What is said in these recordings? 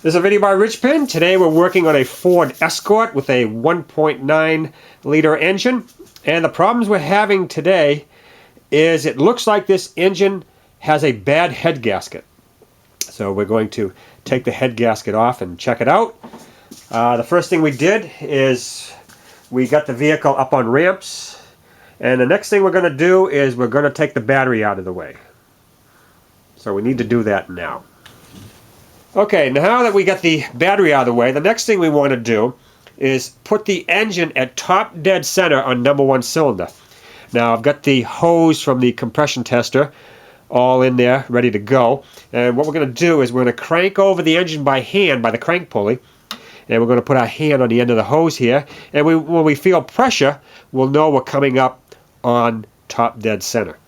This is a video by Richpin. Today we're working on a Ford Escort with a 1.9 liter engine. And the problems we're having today is it looks like this engine has a bad head gasket. So we're going to take the head gasket off and check it out. The first thing we did is we got the vehicle up on ramps. And the next thing we're going to do is we're going to take the battery out of the way. So we need to do that now. Okay, now that we got the battery out of the way, the next thing we want to do is put the engine at top dead center on #1 cylinder. Now I've got the hose from the compression tester all in there ready to go, and what we're going to do is we're going to crank over the engine by hand by the crank pulley, and we're going to put our hand on the end of the hose here, and when we feel pressure we'll know we're coming up on top dead center.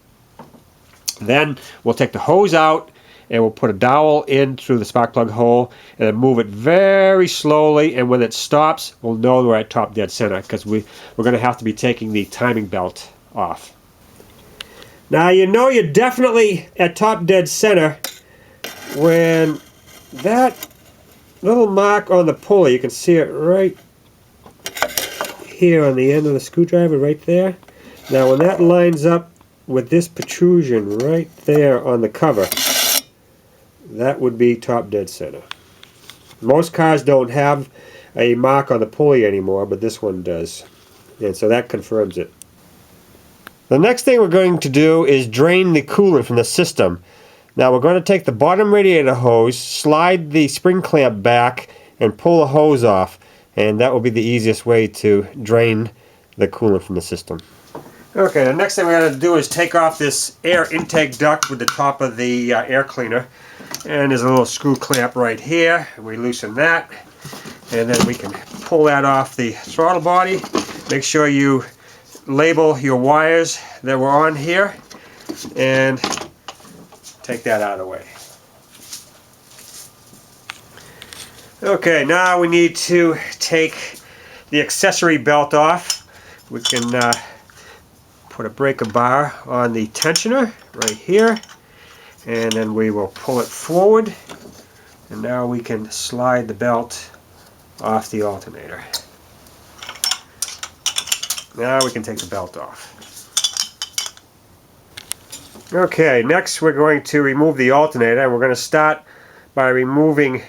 Then we'll take the hose out and we'll put a dowel in through the spark plug hole and then move it very slowly, and when it stops we'll know we're at top dead center because we're going to have to be taking the timing belt off. Now you know you're definitely at top dead center when that little mark on the pulley, you can see it right here on the end of the screwdriver right there. Now when that lines up with this protrusion right there on the cover, that would be top dead center. Most cars don't have a mark on the pulley anymore, but this one does. And so that confirms it. The next thing we're going to do is drain the coolant from the system. Now we're going to take the bottom radiator hose, slide the spring clamp back, and pull the hose off. And that will be the easiest way to drain the coolant from the system. Okay, the next thing we're going to do is take off this air intake duct with the top of the air cleaner. And there's a little screw clamp right here. We loosen that, and then we can pull that off the throttle body. Make sure you label your wires that were on here and take that out of the way. Okay, now we need to take the accessory belt off. We can put a breaker bar on the tensioner right here, and then we will pull it forward, and now we can slide the belt off the alternator. Now we can take the belt off. Okay, next we're going to remove the alternator, and we're going to start by removing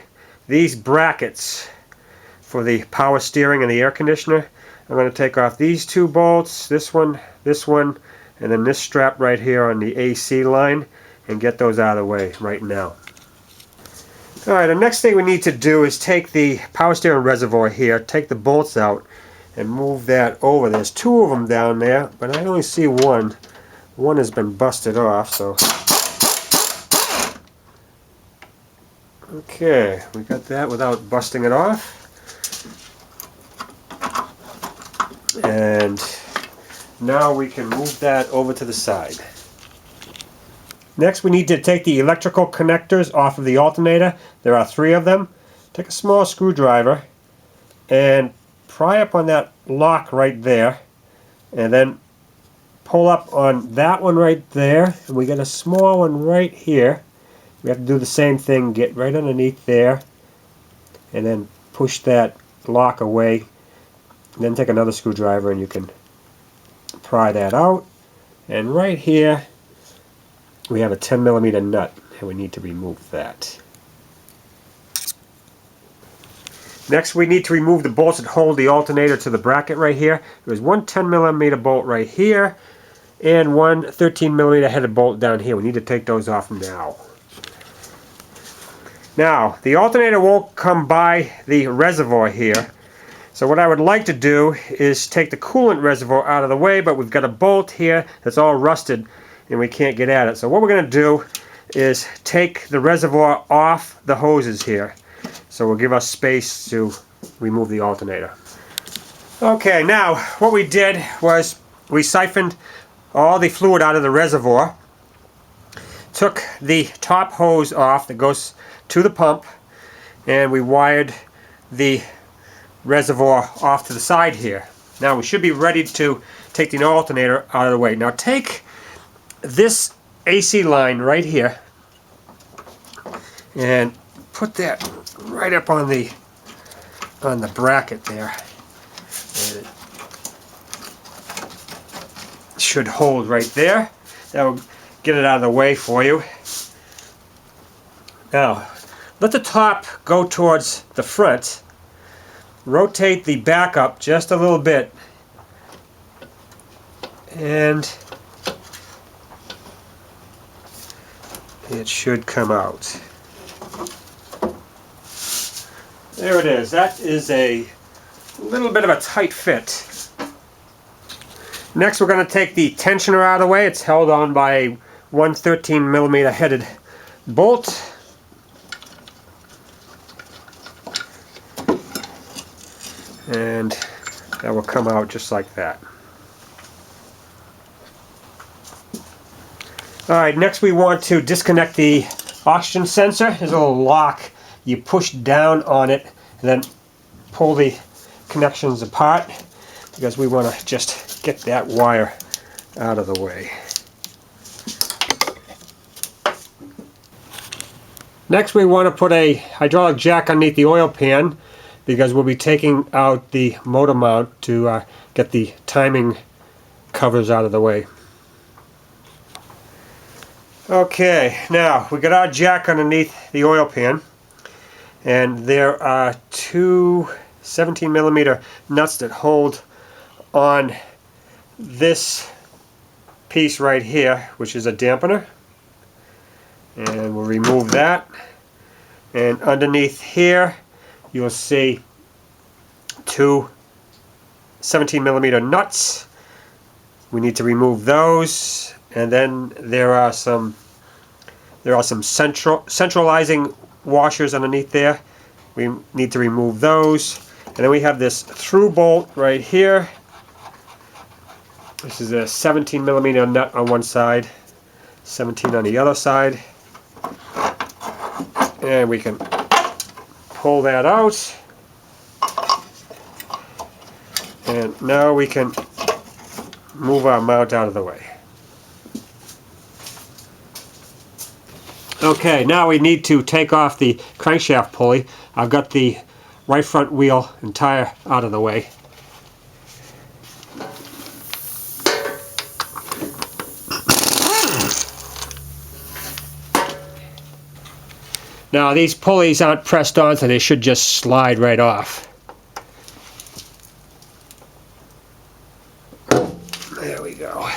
these brackets for the power steering and the air conditioner. I'm going to take off these two bolts, this one, and then this strap right here on the AC line, and get those out of the way right now. Alright, the next thing we need to do is take the power steering reservoir here, take the bolts out, and move that over. There's two of them down there, but I only see one. One has been busted off, so... Okay, we got that without busting it off. And now we can move that over to the side. Next we need to take the electrical connectors off of the alternator. There are 3 of them. Take a small screwdriver and pry up on that lock right there, and then pull up on that one right there, and we got a small one right here. We have to do the same thing, get right underneath there and then push that lock away, and then take another screwdriver and you can pry that out. And right here we have a 10mm nut, and we need to remove that. Next we need to remove the bolts that hold the alternator to the bracket right here. There's one 10mm bolt right here and one 13mm headed bolt down here. We need to take those off now. Now the alternator won't come by the reservoir here, so what I would like to do is take the coolant reservoir out of the way, but we've got a bolt here that's all rusted and we can't get at it. So what we're going to do is take the reservoir off the hoses here, so we'll give us space to remove the alternator. Okay, now what we did was we siphoned all the fluid out of the reservoir, took the top hose off that goes to the pump, and we wired the reservoir off to the side here. Now we should be ready to take the alternator out of the way. Now take this AC line right here and put that right up on the bracket there. And it should hold right there. That'll get it out of the way for you. Now, let the top go towards the front. Rotate the back up just a little bit. And it should come out. There it is. That is a little bit of a tight fit. Next, we're going to take the tensioner out of the way. It's held on by a 113mm headed bolt. And that will come out just like that. Alright, next we want to disconnect the oxygen sensor. There's a little lock. You push down on it and then pull the connections apart because we want to just get that wire out of the way. Next we want to put a hydraulic jack underneath the oil pan because we'll be taking out the motor mount to get the timing covers out of the way. Okay, now we got our jack underneath the oil pan, and there are two 17mm nuts that hold on this piece right here, which is a dampener, and we'll remove that. And underneath here you'll see two 17mm nuts. We need to remove those. And then there are some centralizing washers underneath there. We need to remove those. And then we have this through bolt right here. This is a 17mm nut on one side, 17 on the other side. And we can pull that out. And now we can move our mount out of the way. Okay, now we need to take off the crankshaft pulley. I've got the right front wheel and tire out of the way. Now these pulleys aren't pressed on, so they should just slide right off. There we go.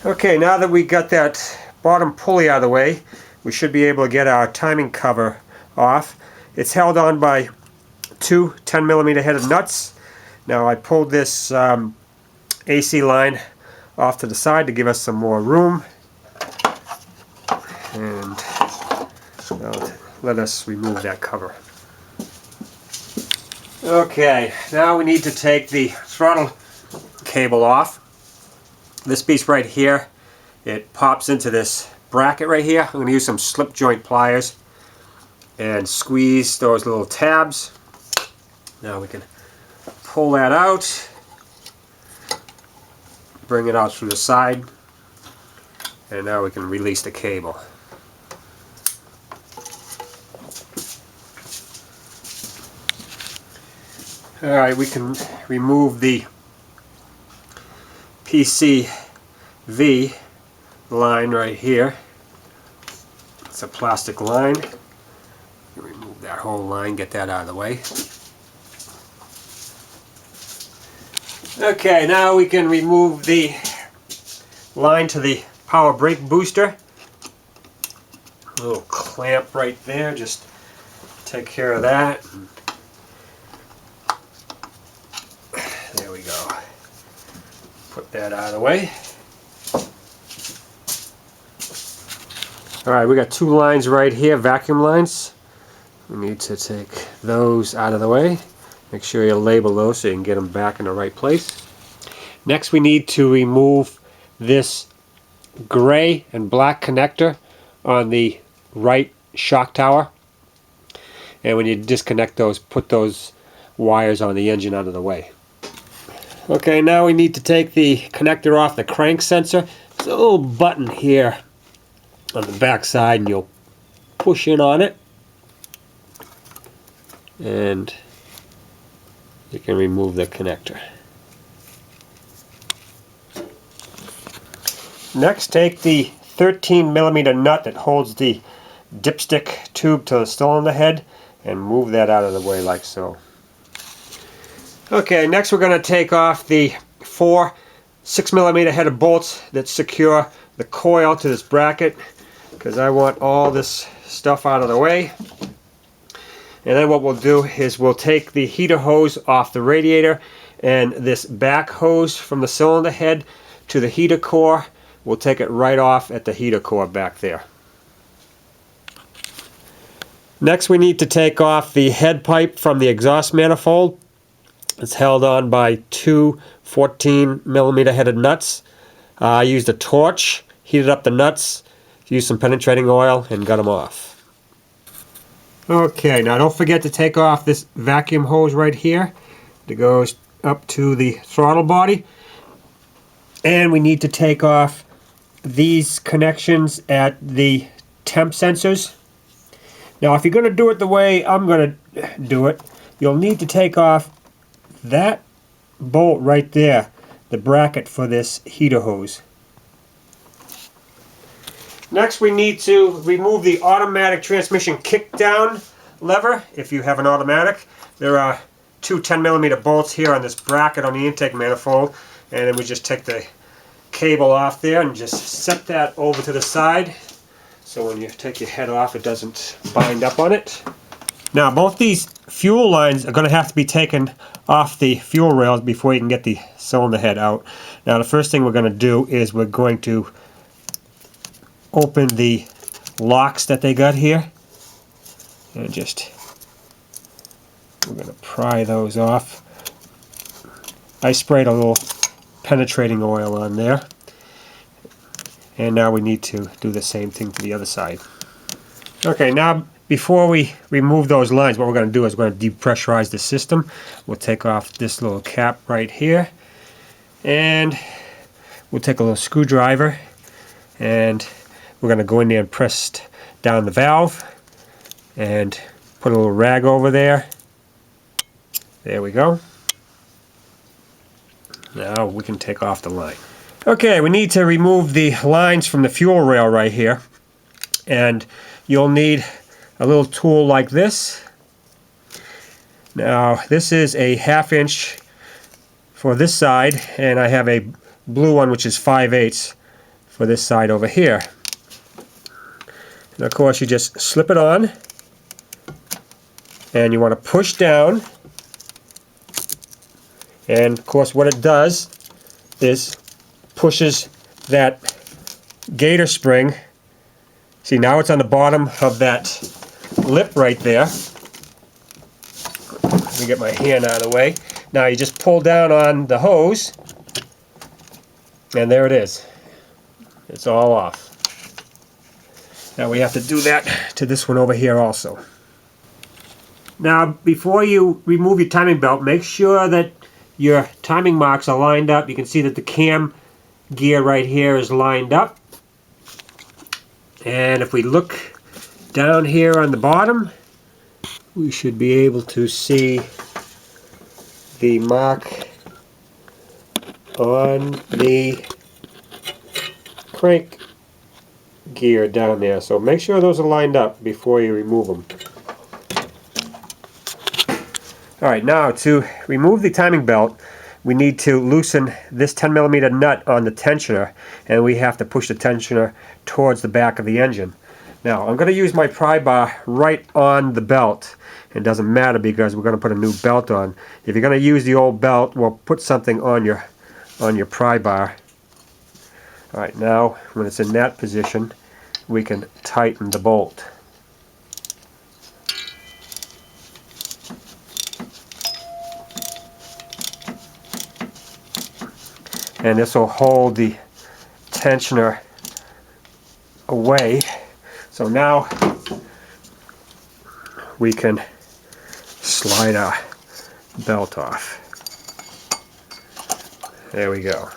Okay, now that we got that bottom pulley out of the way, we should be able to get our timing cover off. It's held on by two 10mm headed nuts. Now I pulled this AC line off to the side to give us some more room, and let us remove that cover. Okay, now we need to take the throttle cable off. This piece right here, it pops into this bracket right here. I'm going to use some slip joint pliers and squeeze those little tabs. Now we can pull that out, bring it out through the side, and now we can release the cable. Alright, we can remove the PCV line right here. It's a plastic line. Remove that whole line, get that out of the way. Okay, now we can remove the line to the power brake booster. A little clamp right there, just take care of that. There we go. Put that out of the way. Alright, we got two lines right here, vacuum lines. We need to take those out of the way. Make sure you label those so you can get them back in the right place. Next we need to remove this gray and black connector on the right shock tower. And when you disconnect those, put those wires on the engine out of the way. Okay, now we need to take the connector off the crank sensor. There's a little button here on the back side, and you'll push in on it, and you can remove the connector. Next, take the 13mm nut that holds the dipstick tube to the cylinder head and move that out of the way like so. Okay, next we're going to take off the 4 6mm headed bolts that secure the coil to this bracket, because I want all this stuff out of the way. And then what we'll do is we'll take the heater hose off the radiator, and this back hose from the cylinder head to the heater core, we'll take it right off at the heater core back there. Next we need to take off the head pipe from the exhaust manifold. It's held on by 2 14mm headed nuts. I used a torch, heated up the nuts, used some penetrating oil, and got them off. Okay, now don't forget to take off this vacuum hose right here that goes up to the throttle body. And we need to take off these connections at the temp sensors. Now if you're going to do it the way I'm going to do it, you'll need to take off that bolt right there, the bracket for this heater hose. Next we need to remove the automatic transmission kickdown lever if you have an automatic. There are 2 10mm bolts here on this bracket on the intake manifold, and then we just take the cable off there and just set that over to the side so when you take your head off it doesn't bind up on it. Now both these fuel lines are going to have to be taken off the fuel rails before you can get the cylinder head out. Now the first thing we're going to do is we're going to open the locks that they got here, and we're going to pry those off. I sprayed a little penetrating oil on there, and now we need to do the same thing to the other side. Okay, now before we remove those lines, what we're going to do is we're going to depressurize the system. We'll take off this little cap right here, and we'll take a little screwdriver, and we're going to go in there and press down the valve and put a little rag over there. There we go. Now we can take off the line. Okay, we need to remove the lines from the fuel rail right here, and you'll need a little tool like this. Now this is a 1/2 inch for this side, and I have a blue one which is 5/8 for this side over here. And of course you just slip it on, and you want to push down, and of course what it does is pushes that gator spring. See, now it's on the bottom of that lip right there. Let me get my hand out of the way. Now you just pull down on the hose, and there it is. It's all off. Now we have to do that to this one over here also. Now before you remove your timing belt, make sure that your timing marks are lined up. You can see that the cam gear right here is lined up. And if we look down here on the bottom, we should be able to see the mark on the crank gear down there. So make sure those are lined up before you remove them. Alright, now to remove the timing belt, we need to loosen this 10mm nut on the tensioner, and we have to push the tensioner towards the back of the engine. Now I'm going to use my pry bar right on the belt. It doesn't matter because we're going to put a new belt on. If you're going to use the old belt, well, put something on your pry bar. Alright, now when it's in that position, we can tighten the bolt. And this will hold the tensioner away. So now we can slide our belt off. There we go.